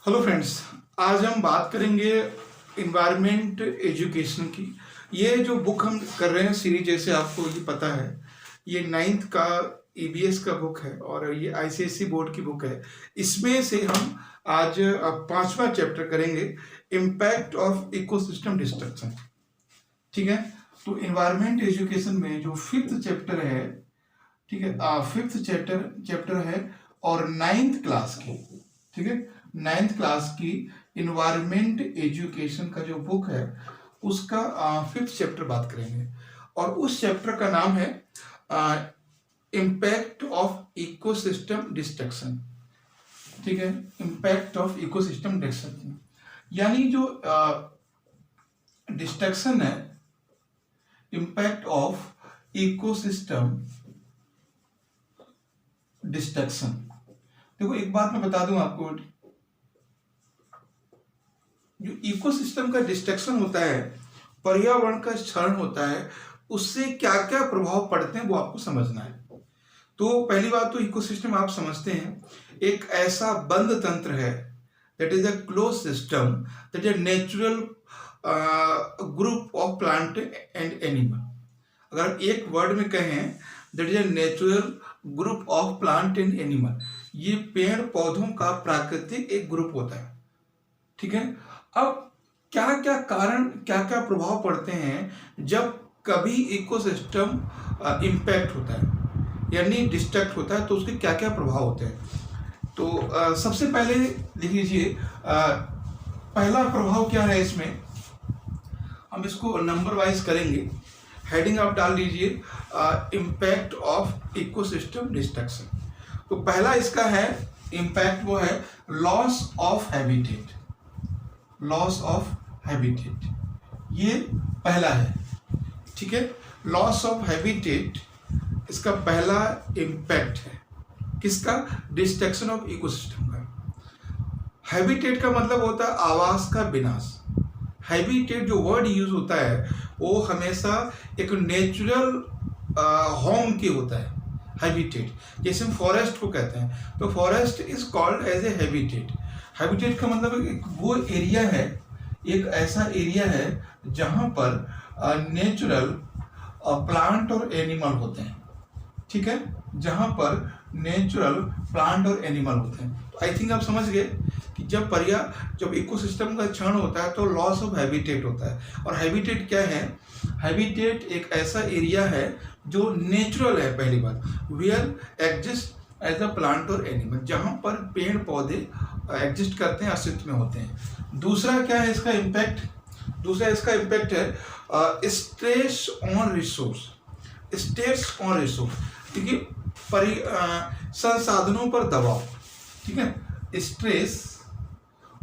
Hello friends, आज हम बात करेंगे इन्वायरमेंट एजुकेशन की। ये जो बुक हम कर रहे हैं सीरीज, जैसे आपको ये पता है, ये 9th का ईबीएस का बुक है और ये आईसीएसई बोर्ड की बुक है। इसमें से हम आज 5वां चैप्टर करेंगे, इम्पैक्ट ऑफ इकोसिस्टम डिस्ट्रक्शन। ठीक है, तो इन्वायरमेंट एजुकेशन में जो 5th चैप्टर है, ठीक है, 5th चैप्टर है और 9th क्लास की, ठीक है, 9th क्लास की इन्वायरमेंट एजुकेशन का जो बुक है उसका 5th चैप्टर बात करेंगे। और उस चैप्टर का नाम है इम्पैक्ट ऑफ इकोसिस्टम डिस्ट्रक्शन। ठीक है, इम्पैक्ट ऑफ इकोसिस्टम डिस्ट्रक्शन, यानी जो डिस्ट्रक्शन है, इम्पैक्ट ऑफ इकोसिस्टम डिस्ट्रक्शन। देखो, एक बात मैं बता दूं आपको, जो इकोसिस्टम का डिस्ट्रक्शन होता है, पर्यावरण का क्षरण होता है, उससे क्या क्या प्रभाव पड़ते हैं वो आपको समझना है। तो पहली बात तो इकोसिस्टम आप समझते हैं, एक ऐसा बंद तंत्र है, that is a close system, that is natural group of plant and animal. अगर एक वर्ड में कहें, that is a natural group of plant and animal, ये पेड़ पौधों का प्राकृतिक एक ग्रुप होता है। ठीक है, अब क्या क्या कारण, क्या क्या प्रभाव पड़ते हैं जब कभी इकोसिस्टम इम्पैक्ट होता है, यानी डिस्ट्रक्ट होता है, तो उसके क्या क्या प्रभाव होते हैं। तो सबसे पहले लिख लीजिए, पहला प्रभाव क्या है इसमें, हम इसको नंबर वाइज करेंगे। हेडिंग आप डाल लीजिए इम्पैक्ट ऑफ इकोसिस्टम डिस्ट्रक्शन। तो पहला इसका है इम्पैक्ट, वो है loss of habitat. Loss of habitat, ये पहला है। ठीक है, लॉस ऑफ हैबिटेट इसका पहला इम्पैक्ट है। किसका? डिस्ट्रक्शन ऑफ इकोसिस्टम का। हैबिटेट का मतलब होता है आवास का विनाश। हैबिटेट जो वर्ड यूज होता है वो हमेशा एक नेचुरल होम के होता है, हैबिटेट। जैसे हम फॉरेस्ट को कहते हैं, तो forest is called as a habitat. Habitat का मतलब एक वो एरिया है, एक ऐसा एरिया है जहां पर नेचुरल प्लांट और एनिमल होते हैं। ठीक है, जहां पर नेचुरल प्लांट और एनिमल होते हैं। तो आई थिंक आप समझ गए कि जब इकोसिस्टम का क्षरण होता है तो लॉस ऑफ हैबिटेट होता है। और हैबिटेट क्या है? हैबिटेट एक ऐसा एरिया है जो नेचुरल है, पहली बात, where exist as a plant और एनिमल, जहां पर पेड़ पौधे एग्जिस्ट करते हैं, अस्तित्व में होते हैं। दूसरा क्या है इसका इम्पैक्ट? दूसरा इसका इम्पैक्ट है stress on resource. Stress on resource, ठीक है, संसाधनों पर दबाव। ठीक है, स्ट्रेस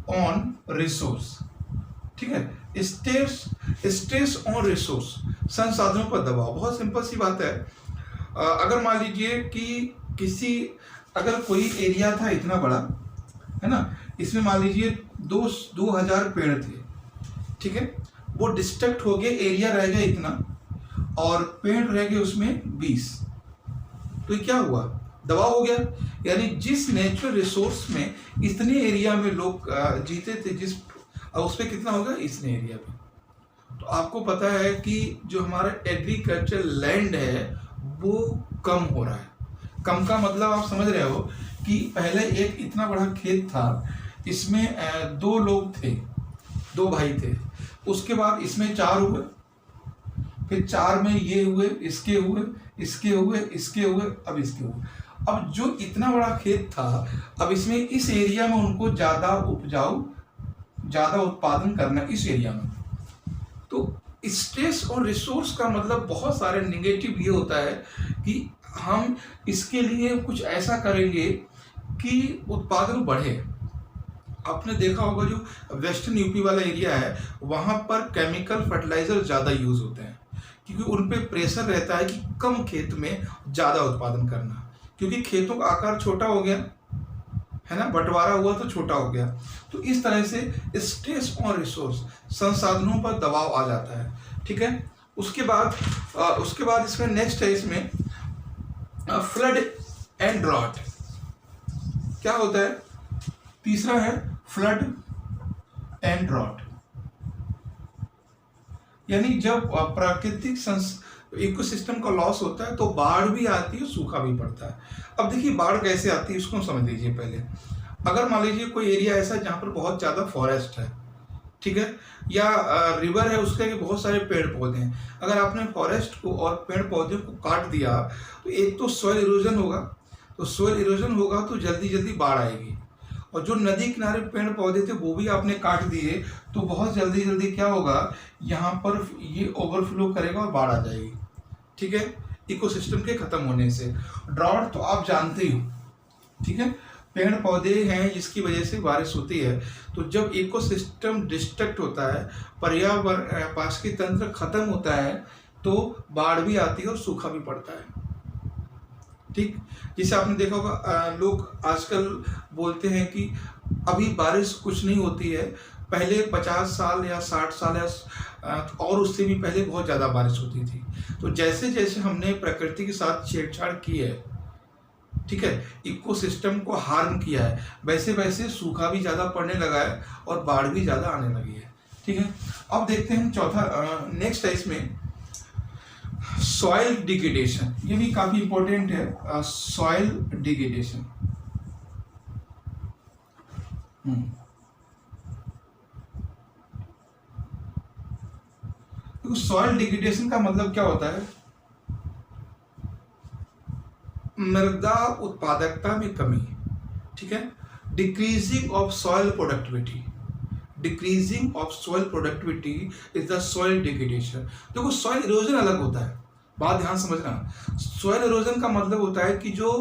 ऑन रिसोर्स। ठीक है, स्ट्रेस ऑन रिसोर्स, संसाधनों पर दबाव। बहुत सिंपल सी बात है। अगर मान लीजिए कि अगर कोई एरिया था इतना बड़ा, है ना, इसमें मान लीजिए 2000 पेड़ थे। ठीक है, वो डिस्ट्रक्ट हो गए, एरिया रह गया इतना और पेड़ रह गए उसमें 20। तो ये क्या हुआ? दबाव हो गया। यानी जिस नेचुरल रिसोर्स में इतने एरिया में लोग जीते थे, उस पर कितना होगा इतने एरिया पे। तो आपको पता है कि जो हमारा एग्रीकल्चर लैंड है वो कम हो रहा है। कम का मतलब आप समझ रहे हो कि पहले एक इतना बड़ा खेत था, इसमें 2 लोग थे, 2 भाई थे, उसके बाद इसमें 4 हुए, फिर 4 में ये हुए, इसके हुए, इसके हुए, इसके हुए, अब इसके हुए। अब जो इतना बड़ा खेत था, अब इसमें इस एरिया में उनको ज्यादा उपजाऊ, ज्यादा उत्पादन करना इस एरिया में। तो स्ट्रेस और रिसोर्स का मतलब बहुत सारे निगेटिव ये होता है कि हम इसके लिए कुछ ऐसा करेंगे कि उत्पादन बढ़े। आपने देखा होगा जो वेस्टर्न यूपी वाला एरिया है, वहां पर केमिकल फर्टिलाइजर ज्यादा यूज होते हैं, क्योंकि उन पे प्रेशर रहता है कि कम खेत में ज्यादा उत्पादन करना, क्योंकि खेतों का आकार छोटा हो गया है ना, बंटवारा हुआ तो छोटा हो गया। तो इस तरह से स्ट्रेस ऑन रिसोर्स, संसाधनों पर दबाव आ जाता है। ठीक है, उसके बाद इसमें नेक्स्ट है, इसमें फ्लड एंड ड्रॉट। क्या होता है? तीसरा है फ्लड एंड ड्रॉट, यानी जब प्राकृतिक इकोसिस्टम का लॉस होता है तो बाढ़ भी आती है, सूखा भी पड़ता है। अब देखिए बाढ़ कैसे आती है इसको समझ लीजिए पहले। अगर मान लीजिए कोई एरिया ऐसा जहाँ पर बहुत ज़्यादा फॉरेस्ट है, ठीक है, या रिवर है, उसके बहुत सारे पेड़ पौधे हैं, अगर आपने फॉरेस्ट को और पेड़ पौधे को काट दिया तो एक तो सॉइल इरोजन होगा, तो सॉइल इरोजन होगा तो जल्दी जल्दी बाढ़ आएगी। और जो नदी किनारे पेड़ पौधे थे वो भी आपने काट दिए तो बहुत जल्दी जल्दी क्या होगा, यहाँ पर ये ओवरफ्लो करेगा और बाढ़ आ जाएगी, ठीक है, इकोसिस्टम के खत्म होने से। ड्रॉट तो आप जानते ही हो, ठीक है, पेड़ पौधे हैं जिसकी वजह से बारिश होती है। तो जब इकोसिस्टम डिस्ट्रक्ट होता है, पर्यावरण पारिस्थितिकी तंत्र खत्म होता है, तो बाढ़ भी आती है और सूखा भी पड़ता है, ठीक। जैसे आपने देखा होगा लोग आजकल बोलते हैं कि अभी बारिश कुछ नहीं होती है, पहले 50 साल या 60 साल या और उससे भी पहले बहुत ज़्यादा बारिश होती थी। तो जैसे जैसे हमने प्रकृति के साथ छेड़छाड़ की है, ठीक है, इकोसिस्टम को हार्म किया है, वैसे वैसे सूखा भी ज़्यादा पड़ने लगा है और बाढ़ भी ज़्यादा आने लगी है, ठीक है। अब देखते हैं चौथा, नेक्स्ट है इसमें सॉइल डिग्रेडेशन, ये भी काफी इंपॉर्टेंट है, सॉइल डिग्रेडेशन। तो सॉइल डिग्रेडेशन का मतलब क्या होता है, मृदा उत्पादकता में कमी, ठीक है, decreasing of soil productivity, decreasing of soil productivity is the soil degradation. देखो सॉइल इरोजन अलग होता है, बात ध्यान समझना। सॉइल इरोजन का मतलब होता है कि जो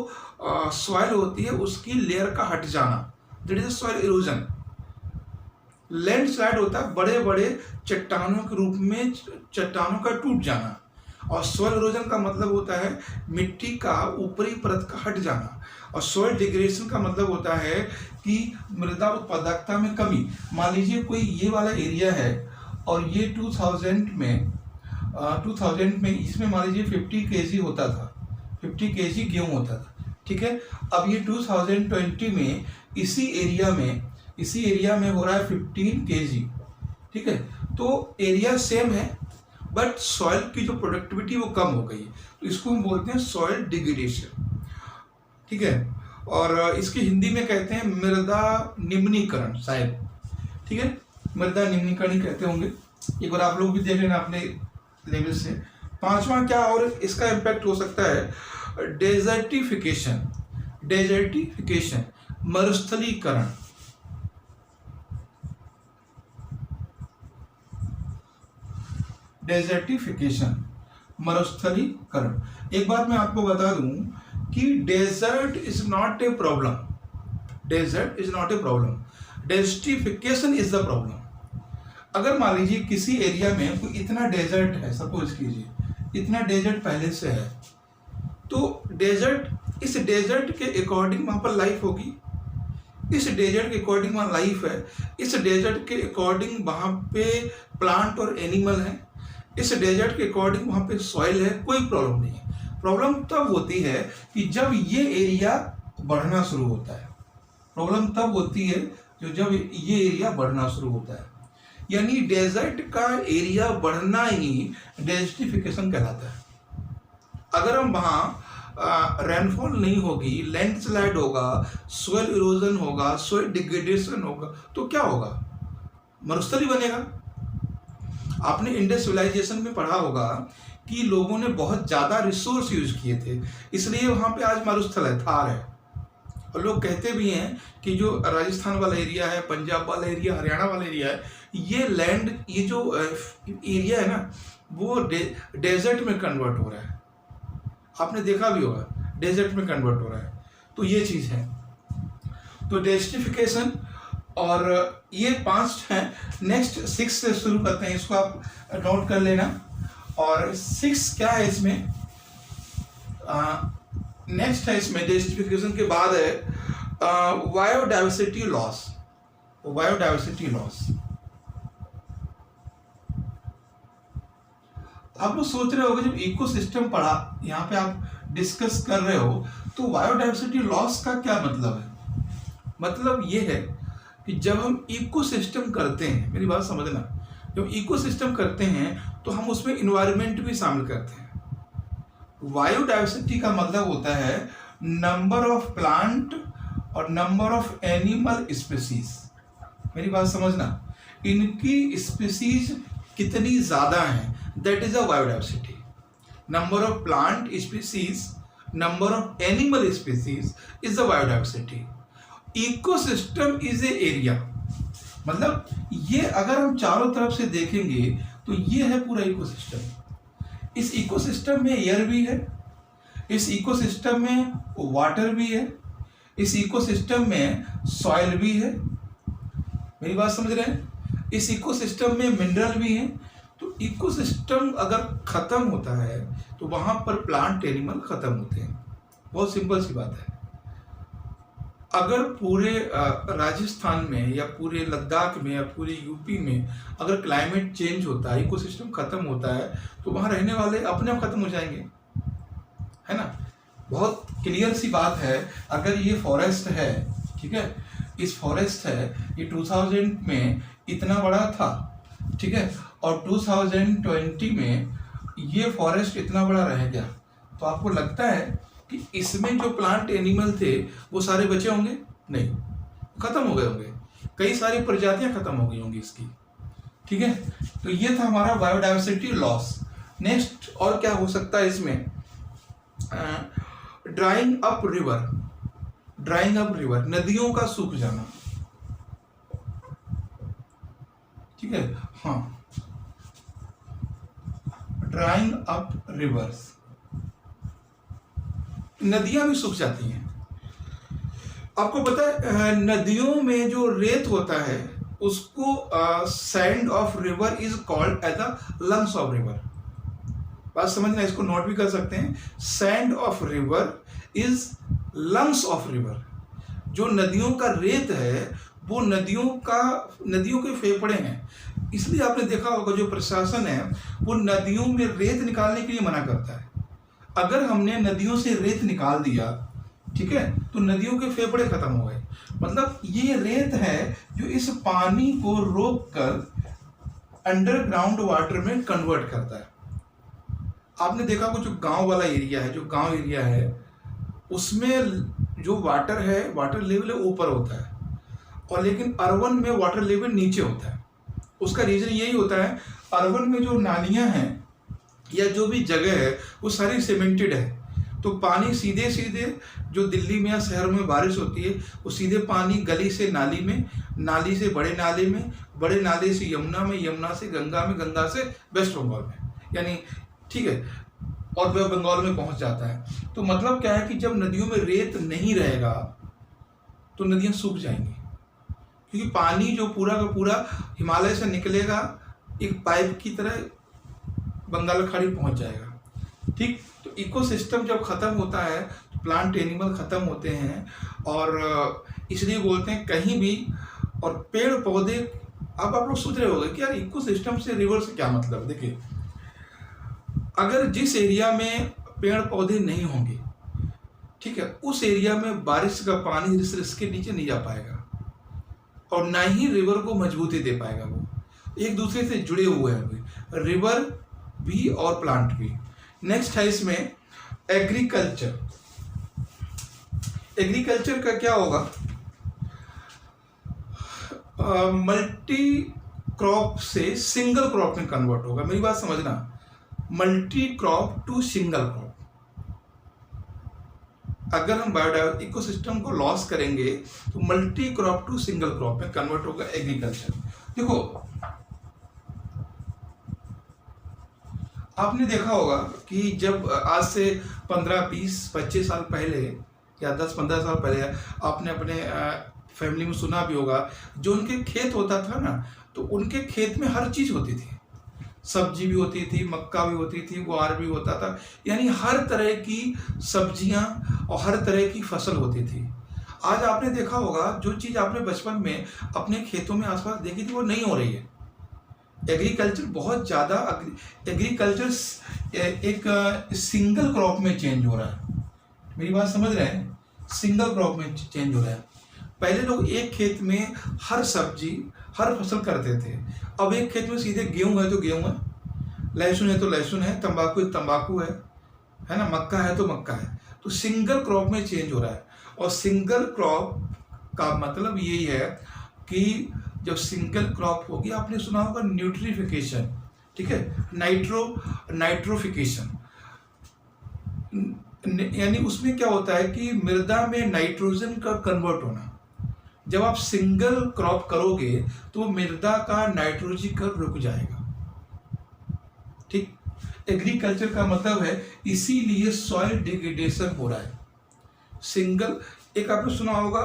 सॉइल होती है उसकी लेयर का हट जाना, that is soil erosion. Landslide होता है बड़े बड़े चट्टानों के रूप में चट्टानों का टूट जाना, और सॉइल इरोजन का मतलब होता है मिट्टी का ऊपरी परत का हट जाना। और सॉइल डिग्रेडेशन का मतलब होता है कि मृदा उत्पादकता में कमी। मान लीजिए कोई ये वाला एरिया है और ये 2000 में इसमें मान लीजिए 50 kg होता था, 50 kg गेहूँ होता था, ठीक है। अब ये 2020 में इसी एरिया में हो रहा है 15 kg, ठीक है। तो एरिया सेम है बट सॉइल की जो प्रोडक्टिविटी वो कम हो गई है, तो इसको हम बोलते हैं सॉइल डिग्रेडेशन, ठीक है। और इसके हिंदी में कहते हैं मृदा निम्नीकरण शायद, ठीक है, मृदा निम्नीकरण ही कहते होंगे। एक बार आप लोग भी देख लेना अपने लेवल से। पांचवा क्या और इसका इम्पैक्ट हो सकता है, डेजर्टिफिकेशन, मरुस्थलीकरण, डेजर्टिफिकेशन, मरुस्थलीकरण। एक बात मैं आपको बता दूं कि desert is not a problem, desertification is the problem. अगर मान लीजिए किसी एरिया में कोई इतना डेजर्ट है, सपोज कीजिए इतना डेजर्ट पहले से है, तो इस डेजर्ट के अकॉर्डिंग वहां पर लाइफ होगी, इस डेजर्ट के अकॉर्डिंग वहां लाइफ है, इस डेजर्ट के अकॉर्डिंग वहां पे प्लांट और एनिमल है, इस डेजर्ट के अकॉर्डिंग वहां पे सॉइल है, कोई प्रॉब्लम नहीं है। प्रॉब्लम तब होती है कि जब ये एरिया बढ़ना शुरू होता है, प्रॉब्लम तब होती है जब ये एरिया बढ़ना शुरू होता है, यानी डेजर्ट का एरिया बढ़ना ही डेजर्टिफिकेशन कहलाता है। अगर हम वहाँ रेनफॉल नहीं होगी, लैंडस्लाइड होगा, सोइल इरोजन होगा, सोइल डिग्रेडेशन होगा, तो क्या होगा, मरुस्थली बनेगा। आपने इंडस सिविलाइजेशन में पढ़ा होगा कि लोगों ने बहुत ज़्यादा रिसोर्स यूज किए थे, इसलिए वहाँ पे आज मरुस्थल है, थार है। और लोग कहते भी हैं कि जो राजस्थान वाला एरिया है, पंजाब वाला एरिया, हरियाणा वाला एरिया है, ये लैंड, ये जो एरिया है ना, वो डेजर्ट में कन्वर्ट हो रहा है। आपने देखा भी होगा डेजर्ट में कन्वर्ट हो रहा है, तो ये चीज़ है। तो डेजर्टिफिकेशन, और ये 5 हैं। नेक्स्ट 6 से शुरू करते हैं, इसको आप नोट कर लेना। और 6 क्या है इसमें, नेक्स्ट है इसमें डेजर्टिफिकेशन के बाद है बायोडाइवर्सिटी लॉस। आप लोग सोच रहे होगे जब इकोसिस्टम पढ़ा यहाँ पे आप डिस्कस कर रहे हो, तो बायोडाइवर्सिटी लॉस का क्या मतलब है। मतलब ये है कि जब हम इकोसिस्टम करते हैं, मेरी बात समझना, जब इकोसिस्टम करते हैं तो हम उसमें इन्वायरमेंट भी शामिल करते हैं। बायोडाइवर्सिटी का मतलब होता है नंबर ऑफ प्लांट और नंबर ऑफ एनिमल स्पीसीज। मेरी बात समझना, इनकी स्पीसीज कितनी ज्यादा हैं, that is a biodiversity. Number of plant species, number of animal species is the biodiversity. Ecosystem is a area, मतलब ये अगर हम चारों तरफ से देखेंगे तो ये है पूरा इकोसिस्टम। इस इकोसिस्टम में एयर भी है, इस इकोसिस्टम में वाटर भी है, इस इकोसिस्टम में सॉइल भी है। मेरी बात समझ रहे हैं? इस इकोसिस्टम में मिनरल भी है। तो इकोसिस्टम अगर खत्म होता है तो वहां पर प्लांट एनिमल खत्म होते हैं। बहुत सिंपल सी बात है। अगर पूरे राजस्थान में या पूरे लद्दाख में या पूरे यूपी में अगर क्लाइमेट चेंज होता है, इकोसिस्टम खत्म होता है, तो वहां रहने वाले अपने आप खत्म हो जाएंगे, है ना। बहुत क्लियर सी बात है। अगर ये फॉरेस्ट है, ठीक है, इस फॉरेस्ट है, ये 2000 में इतना बड़ा था, ठीक है, और 2020 में ये फॉरेस्ट इतना बड़ा रह गया, तो आपको लगता है कि इसमें जो प्लांट एनिमल थे वो सारे बचे होंगे? नहीं, खत्म हो गए होंगे। कई सारी प्रजातियां खत्म हो गई होंगी इसकी, ठीक है। तो ये था हमारा बायोडाइवर्सिटी लॉस। नेक्स्ट और क्या हो सकता है इसमें? Drawing up river. Drawing up river, नदियों का सूख जाना, ठीक है। हाँ, ड्राइंग अप रिवर्स, नदियां भी सूख जाती हैं। आपको पता है नदियों में जो रेत होता है उसको sand of river is called as the lungs of river. बात समझना, इसको नोट भी कर सकते हैं। Sand of river is lungs of river. जो नदियों का रेत है वो नदियों के फेफड़े हैं। इसलिए आपने देखा होगा जो प्रशासन है वो नदियों में रेत निकालने के लिए मना करता है। अगर हमने नदियों से रेत निकाल दिया, ठीक है, तो नदियों के फेफड़े खत्म हो गए। मतलब ये रेत है जो इस पानी को रोक कर अंडरग्राउंड वाटर में कन्वर्ट करता है। आपने देखा कुछ गांव वाला एरिया है, जो गांव एरिया है उसमें जो वाटर है, वाटर लेवल ऊपर होता है, और लेकिन अर्बन में वाटर लेवल नीचे होता है। उसका रीजन यही होता है, अर्बन में जो नालियां हैं या जो भी जगह है वो सारी सीमेंटेड है, तो पानी सीधे सीधे जो दिल्ली में या शहर में बारिश होती है वो सीधे पानी गली से नाली में, नाली से बड़े नाले में, बड़े नाले से यमुना में, यमुना से गंगा में, गंगा से वेस्ट बंगाल में, यानी ठीक है, और वह बंगाल में पहुंच जाता है। तो मतलब क्या है कि जब नदियों में रेत नहीं रहेगा तो नदियां सूख जाएंगी, क्योंकि पानी जो पूरा का पूरा हिमालय से निकलेगा एक पाइप की तरह बंगाल खाड़ी पहुंच जाएगा, ठीक। तो इकोसिस्टम जब खत्म होता है तो प्लांट एनिमल खत्म होते हैं, और इसलिए बोलते हैं कहीं भी, और पेड़ पौधे। अब आप लोग सोच रहे होंगे कि यार इकोसिस्टम से रिवर से क्या मतलब। देखिए, अगर जिस एरिया में पेड़ पौधे नहीं होंगे, ठीक है, उस एरिया में बारिश का पानी रिस के नीचे नहीं जा पाएगा, और ना ही रिवर को मजबूती दे पाएगा। वो एक दूसरे से जुड़े हुए हैं, रिवर भी और प्लांट भी। नेक्स्ट है इसमें एग्रीकल्चर। एग्रीकल्चर का क्या होगा? मल्टी क्रॉप से सिंगल क्रॉप में कन्वर्ट होगा। मेरी बात समझना, multi crop to single crop. अगर हम बायोडाइवर्सिटी इकोसिस्टम को लॉस करेंगे तो multi crop to single crop में कन्वर्ट होगा एग्रीकल्चर। देखो, आपने देखा होगा कि जब आज से 15, 20, 25 साल पहले या 10, 15 साल पहले आपने अपने फैमिली में सुना भी होगा, जो उनके खेत होता था ना, तो उनके खेत में हर चीज होती थी। सब्जी भी होती थी, मक्का भी होती थी, ग्वार भी होता था, यानी हर तरह की सब्जियां और हर तरह की फसल होती थी। आज आपने देखा होगा जो चीज आपने बचपन में अपने खेतों में आसपास देखी थी वो नहीं हो रही है। एग्रीकल्चर बहुत ज़्यादा, एग्रीकल्चर एक सिंगल क्रॉप में चेंज हो रहा है। मेरी बात समझ रहे हैं? सिंगल क्रॉप में चेंज हो रहा है। पहले लोग एक खेत में हर सब्जी हर फसल करते थे, अब एक खेत में सीधे गेहूं है तो गेहूं है, लहसुन है तो लहसुन है, तंबाकू है तो तंबाकू है ना, मक्का है तो मक्का है। तो सिंगल क्रॉप में चेंज हो रहा है। और सिंगल क्रॉप का मतलब यही है कि जब सिंगल क्रॉप होगी, आपने सुना होगा न्यूट्रिफिकेशन, ठीक है, नाइट्रोफिकेशन, यानी उसमें क्या होता है कि मृदा में नाइट्रोजन का कन्वर्ट होना। जब आप सिंगल क्रॉप करोगे तो मृदा का नाइट्रोजीकरण रुक जाएगा, ठीक। एग्रीकल्चर का मतलब है, इसीलिए सॉइल डिग्रेडेशन हो रहा है। सिंगल, एक आपने सुना होगा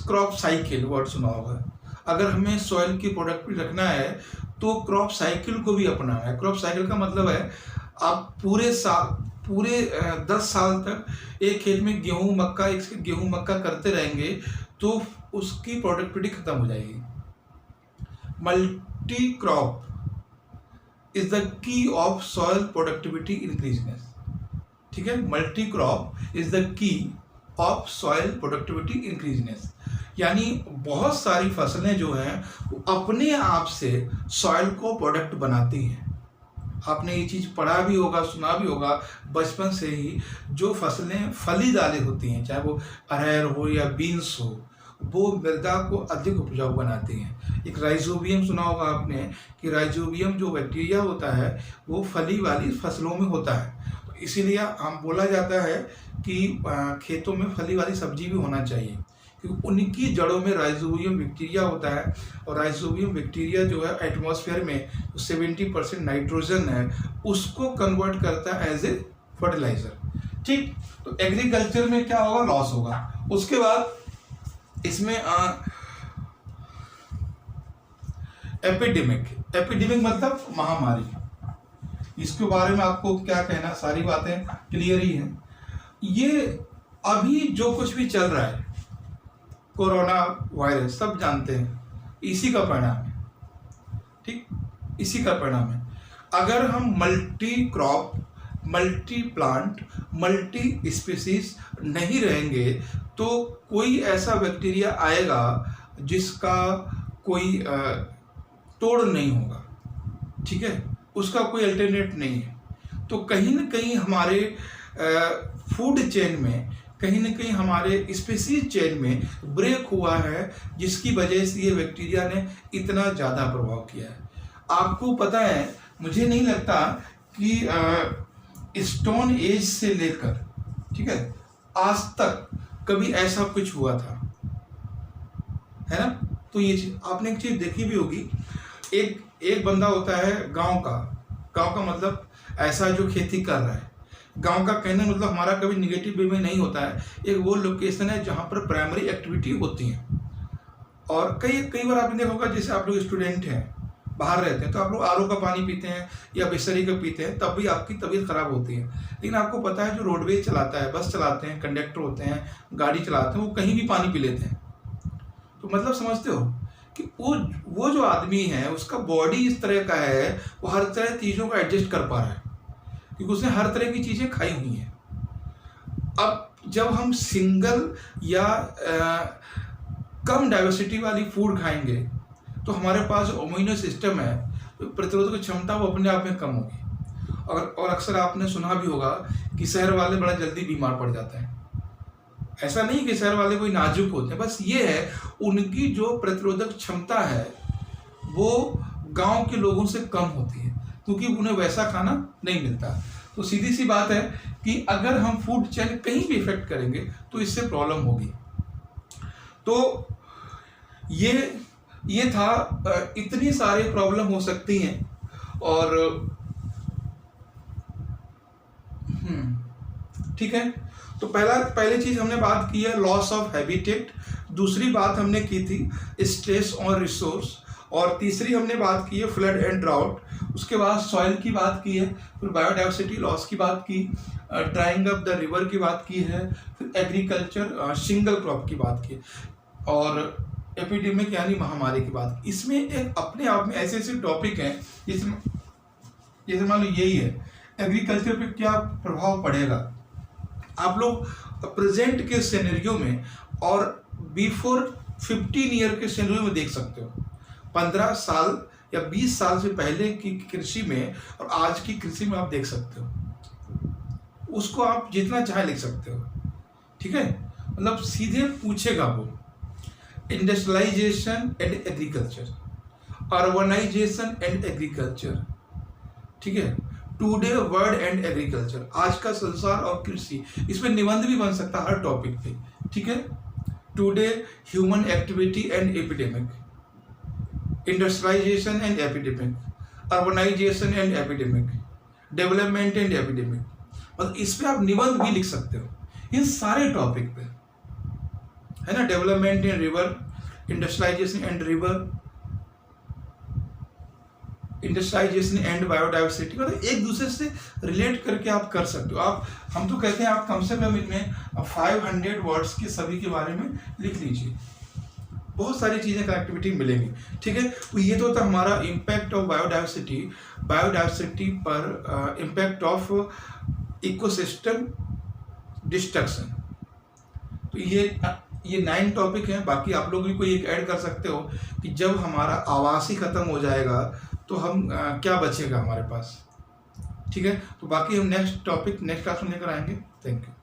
क्रॉप साइकिल, वर्ड सुना होगा। अगर हमें सॉइल की प्रोडक्टिविटी रखना है तो क्रॉप साइकिल को भी अपनाना है। क्रॉप साइकिल का मतलब है आप पूरे 10 साल तक एक खेत में गेहूं मक्का करते रहेंगे तो उसकी प्रोडक्टिविटी खत्म हो जाएगी। Multi crop is the key of soil productivity increases, ठीक है। Multi crop is the key of soil productivity increases, यानी बहुत सारी फसलें जो हैं वो अपने आप से सॉइल को प्रोडक्ट बनाती हैं। आपने ये चीज़ पढ़ा भी होगा, सुना भी होगा बचपन से ही। जो फसलें फली दालें होती हैं, चाहे वो अरहर हो या बीन्स हो, वो मृदा को अधिक उपजाऊ बनाती हैं। एक राइजोबियम सुना होगा आपने कि राइजोबियम जो बैक्टीरिया होता है वो फली वाली फसलों में होता है। तो इसीलिए हम बोला जाता है कि खेतों में फली वाली सब्जी भी होना चाहिए, क्योंकि उनकी जड़ों में राइजोबियम बैक्टीरिया होता है। और राइजोबियम बैक्टीरिया जो है एटमॉस्फेयर में 70% नाइट्रोजन है, उसको कन्वर्ट करता है एज ए फर्टिलाइजर, ठीक। तो एग्रीकल्चर में क्या होगा, लॉस होगा। उसके बाद इसमें एपिडेमिक मतलब महामारी। इसके बारे में आपको क्या कहना, सारी बातें क्लियर ही हैं। ये अभी जो कुछ भी चल रहा है, कोरोना वायरस, सब जानते हैं, इसी का परिणाम है, ठीक, इसी का परिणाम है। अगर हम multi crop, multi plant, multi species नहीं रहेंगे तो कोई ऐसा बैक्टीरिया आएगा जिसका कोई तोड़ नहीं होगा, ठीक है, उसका कोई अल्टरनेट नहीं है। तो कहीं ना कहीं हमारे फूड चेन में, कहीं ना कहीं हमारे स्पीसीज चेन में ब्रेक हुआ है, जिसकी वजह से ये बैक्टीरिया ने इतना ज़्यादा प्रभाव किया है। आपको पता है, मुझे नहीं लगता कि स्टोन एज से लेकर, ठीक है, आज तक कभी ऐसा कुछ हुआ था, है ना। तो ये चीज आपने एक चीज देखी भी होगी, एक बंदा होता है गांव का मतलब ऐसा जो खेती कर रहा है। गांव का कहने मतलब हमारा कभी निगेटिव वे में नहीं होता है। एक वो लोकेशन है जहाँ पर प्राइमरी एक्टिविटी होती है। और कई बार आपने देखा होगा, जैसे आप लोग स्टूडेंट हैं, बाहर रहते हैं, तो आप लोग आरओ का पानी पीते हैं या बिसलरी का पीते हैं, तब भी आपकी तबीयत खराब होती है। लेकिन आपको पता है जो रोडवेज चलाता है, बस चलाते हैं, कंडक्टर होते हैं, गाड़ी चलाते हैं, वो कहीं भी पानी पी लेते हैं। तो मतलब समझते हो कि वो जो आदमी है, उसका बॉडी इस तरह का है, वो हर तरह चीज़ों को एडजस्ट कर पा रहा है, क्योंकि उसने हर तरह की चीज़ें खाई हुई हैं। अब जब हम सिंगल या कम डाइवर्सिटी वाली फूड खाएंगे तो हमारे पास जो इम्यूनो सिस्टम है, प्रतिरोधक क्षमता, वो अपने आप में कम होगी। और अक्सर आपने सुना भी होगा कि शहर वाले बड़ा जल्दी बीमार पड़ जाते हैं। ऐसा नहीं कि शहर वाले कोई नाजुक होते हैं, बस ये है उनकी जो प्रतिरोधक क्षमता है वो गांव के लोगों से कम होती है, क्योंकि उन्हें वैसा खाना नहीं मिलता। तो सीधी सी बात है कि अगर हम फूड चेन कहीं भी इफेक्ट करेंगे तो इससे प्रॉब्लम होगी। तो ये था, इतनी सारी प्रॉब्लम हो सकती हैं। और ठीक है, तो पहली चीज हमने बात की है लॉस ऑफ हैबिटेट। दूसरी बात हमने की थी स्ट्रेस ऑन रिसोर्स। और तीसरी हमने बात की है फ्लड एंड ड्राउट। उसके बाद सॉइल की बात की है, फिर बायोडाइवर्सिटी लॉस की बात की, ड्राइंग अप द रिवर की बात की है, फिर एग्रीकल्चर सिंगल क्रॉप की बात की, और एपिडेमिक यानी महामारी की बात। इसमें एक अपने आप में ऐसे ऐसे टॉपिक हैं, जैसे मान लो यही है, एग्रीकल्चर पे क्या प्रभाव पड़ेगा। आप लोग प्रेजेंट के सिनेरियो में और बिफोर 15 ईयर के सिनेरियो में देख सकते हो। 15 साल या 20 साल से पहले की कृषि में और आज की कृषि में आप देख सकते हो, उसको आप जितना चाहे लिख सकते हो। ठीक है, मतलब सीधे पूछेगा वो, industrialisation and agriculture, urbanisation and agriculture, ठीक है, टुडे वर्ल्ड एंड एग्रीकल्चर, आज का संसार और कृषि, इसमें निबंध भी बन सकता है हर टॉपिक पे। ठीक है, today human activity and epidemic, industrialisation and epidemic, urbanisation and epidemic, development and epidemic, मतलब इस पे आप निबंध भी लिख सकते हो इन सारे टॉपिक पे, है ना। Development in river, industrialisation and river, industrialisation and biodiversity, मतलब एक दूसरे से रिलेट करके आप कर सकते हो। आप, हम तो कहते हैं आप कम से कम इनमें 500 वर्ड्स के सभी के बारे में लिख लीजिए, बहुत सारी चीज़ें कनेक्टिविटी मिलेंगी। ठीक है, तो ये तो था हमारा इम्पैक्ट ऑफ बायोडाइवर्सिटी, बायोडाइवर्सिटी पर इम्पैक्ट ऑफ इकोसिस्टम डिस्ट्रक्शन। तो ये 9 टॉपिक हैं। बाकी आप लोग भी कोई एक ऐड कर सकते हो कि जब हमारा आवास ही खत्म हो जाएगा तो हम क्या बचेगा हमारे पास। ठीक है, तो बाकी हम नेक्स्ट टॉपिक नेक्स्ट क्लास में लेकर आएंगे। Thank you.